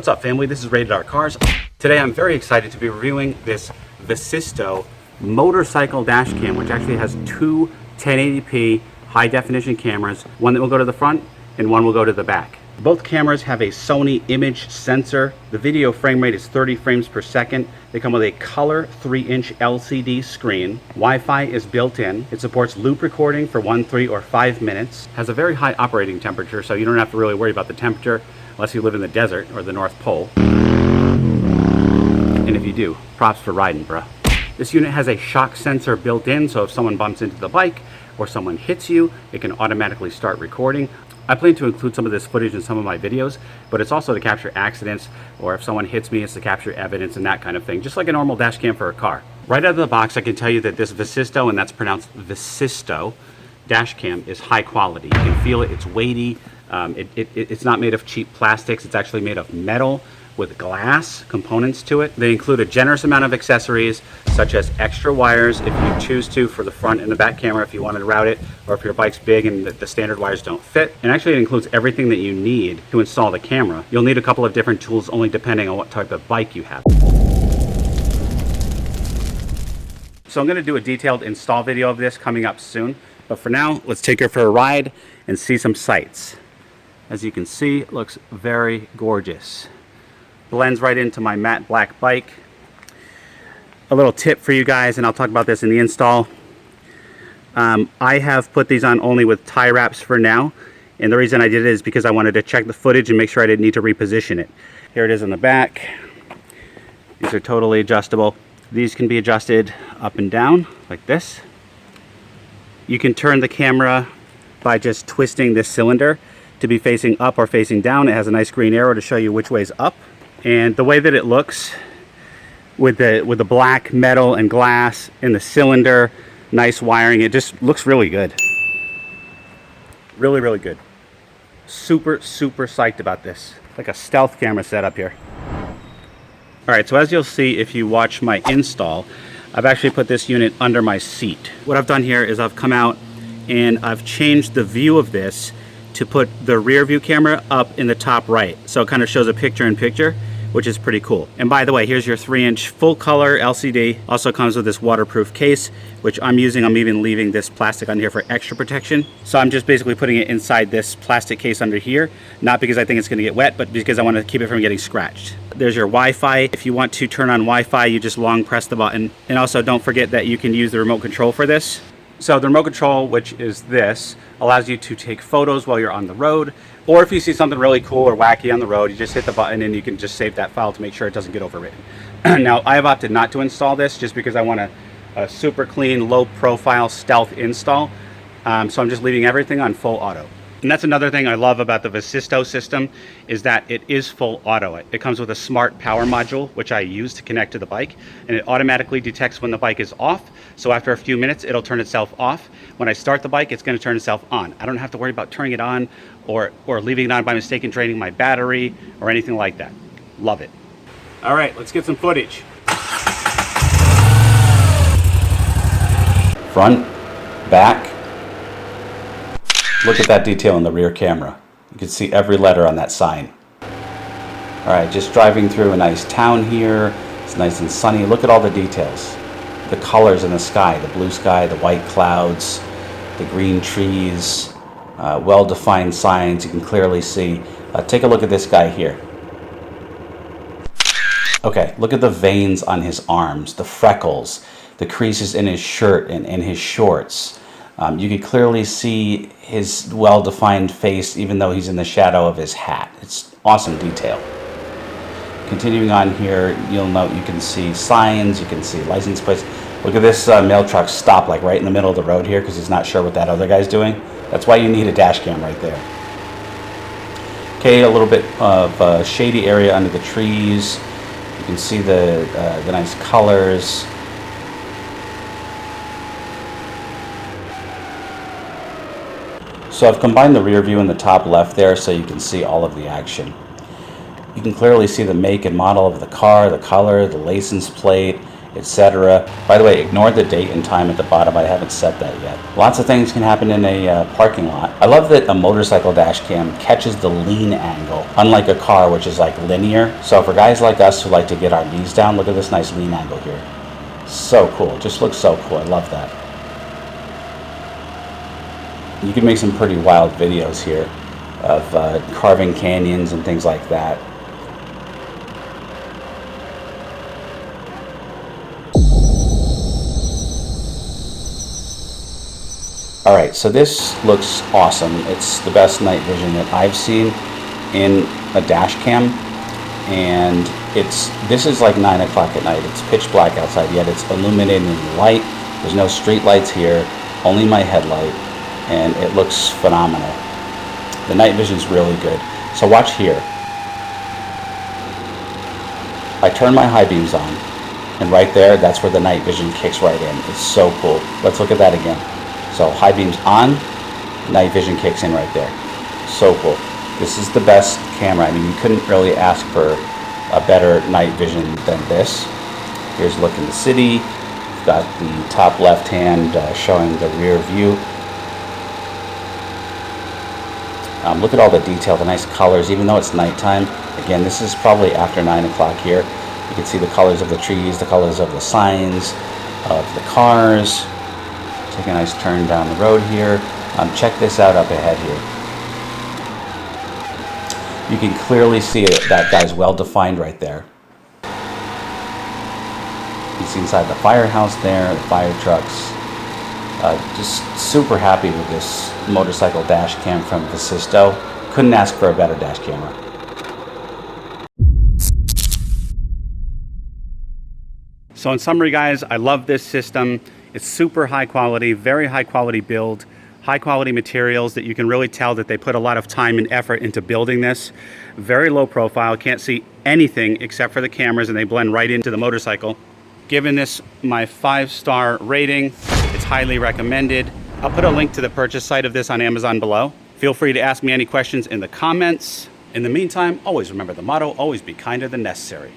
What's up, family? This is Rated R Cars. Today I'm very excited to be reviewing this Vsysto motorcycle dash cam, which actually has two 1080p high definition cameras, one that will go to the front and one will go to the back. Both cameras have a Sony image sensor. The video frame rate is 30 frames per second. They come with a color 3-inch LCD screen. Wi-Fi is built in. It supports loop recording for 1, 3, or 5 minutes. Has a very high operating temperature, so you don't have to really worry about the temperature unless you live in the desert or the North Pole. And if you do, props for riding, bruh. This unit has a shock sensor built in, so if someone bumps into the bike or someone hits you, it can automatically start recording. I plan to include some of this footage in some of my videos, but it's also to capture accidents, or if someone hits me, it's to capture evidence and that kind of thing, just like a normal dash cam for a car. Right out of the box, I can tell you that this Vsysto, and that's pronounced Vsysto, dash cam is high quality. You can feel it, it's weighty. It's not made of cheap plastics, it's actually made of metal with glass components to it. They include a generous amount of accessories, such as extra wires if you choose to for the front and the back camera if you wanted to route it, or if your bike's big and the standard wires don't fit. And actually it includes everything that you need to install the camera. You'll need a couple of different tools only depending on what type of bike you have. So I'm going to do a detailed install video of this coming up soon, but for now let's take her for a ride and see some sights. As you can see, it looks very gorgeous. Blends right into my matte black bike. A little tip for you guys, and I'll talk about this in the install. I have put these on only with tie wraps for now, and the reason I did it is because I wanted to check the footage and make sure I didn't need to reposition it. Here it is in the back. These are totally adjustable. These can be adjusted up and down like this. You can turn the camera by just twisting this cylinder to be facing up or facing down. It has a nice green arrow to show you which way's up. And the way that it looks with the black metal and glass in the cylinder, nice wiring, it just looks really good. Really, really good. Super, super psyched about this. Like a stealth camera setup here. Alright, so as you'll see if you watch my install, I've actually put this unit under my seat. What I've done here is I've come out and I've changed the view of this to put the rear view camera up in the top right. So it kind of shows a picture-in-picture, which is pretty cool. And by the way, here's your 3-inch full color LCD. Also comes with this waterproof case, which I'm using. I'm even leaving this plastic on here for extra protection. So I'm just basically putting it inside this plastic case under here, not because I think it's gonna get wet, but because I want to keep it from getting scratched. There's your Wi-Fi. If you want to turn on Wi-Fi, you just long press the button. And also don't forget that you can use the remote control for this. So the remote control, which is this, allows you to take photos while you're on the road, or if you see something really cool or wacky on the road, you just hit the button and you can just save that file to make sure it doesn't get overwritten. Now, I have opted not to install this just because I want a super clean, low profile stealth install. So I'm just leaving everything on full auto. And that's another thing I love about the Vsysto system, is that it is full auto. It comes with a smart power module, which I use to connect to the bike, and it automatically detects when the bike is off. So after a few minutes, it'll turn itself off. When I start the bike, it's going to turn itself on. I don't have to worry about turning it on or leaving it on by mistake and draining my battery or anything like that. Love it. All right, let's get some footage. Front, back. Look at that detail in the rear camera. You can see every letter on that sign. All right, just driving through a nice town here. It's nice and sunny. Look at all the details. The colors in the sky, the blue sky, the white clouds, the green trees, well-defined signs you can clearly see. Take a look at this guy here. Okay, look at the veins on his arms, the freckles, the creases in his shirt and in his shorts. You can clearly see his well-defined face even though he's in the shadow of his hat. It's awesome detail. Continuing on here, you'll note you can see signs, you can see license plates. Look at this mail truck stop like right in the middle of the road here because he's not sure what that other guy's doing. That's why you need a dash cam right there. Okay, a little bit of a shady area under the trees. You can see the nice colors. So I've combined the rear view in the top left there so you can see all of the action. You can clearly see the make and model of the car, the color, the license plate, etc. By the way, ignore the date and time at the bottom. I haven't set that yet. Lots of things can happen in a parking lot. I love that a motorcycle dash cam catches the lean angle, unlike a car, which is like linear. So for guys like us who like to get our knees down, look at this nice lean angle here. So cool. Just looks so cool. I love that. You can make some pretty wild videos here of carving canyons and things like that. Alright, so this looks awesome. It's the best night vision that I've seen in a dash cam. And this is like 9 o'clock at night. It's pitch black outside, yet it's illuminated in light. There's no street lights here, only my headlight, and it looks phenomenal. The night vision's really good. So watch here. I turn my high beams on, and right there, that's where the night vision kicks right in. It's so cool. Let's look at that again. So high beams on, night vision kicks in right there. So cool. This is the best camera. I mean, you couldn't really ask for a better night vision than this. Here's a look in the city. We've got the top left hand showing the rear view. Look at all the detail, the nice colors, even though it's nighttime. Again, this is probably after 9 o'clock here. You can see the colors of the trees, the colors of the signs, of the cars. Take a nice turn down the road here. Check this out up ahead here. You can clearly see it. That guy's well defined right there. You see inside the firehouse there, the fire trucks. Just super happy with this motorcycle dash cam from Vsysto. Couldn't ask for a better dash camera. So in summary, guys, I love this system. It's super high quality, very high quality build, high quality materials that you can really tell that they put a lot of time and effort into building this. Very low profile, can't see anything except for the cameras, and they blend right into the motorcycle. Giving this my 5-star rating. It's highly recommended. I'll put a link to the purchase site of this on Amazon below. Feel free to ask me any questions in the comments. In the meantime, always remember the motto, always be kinder than necessary.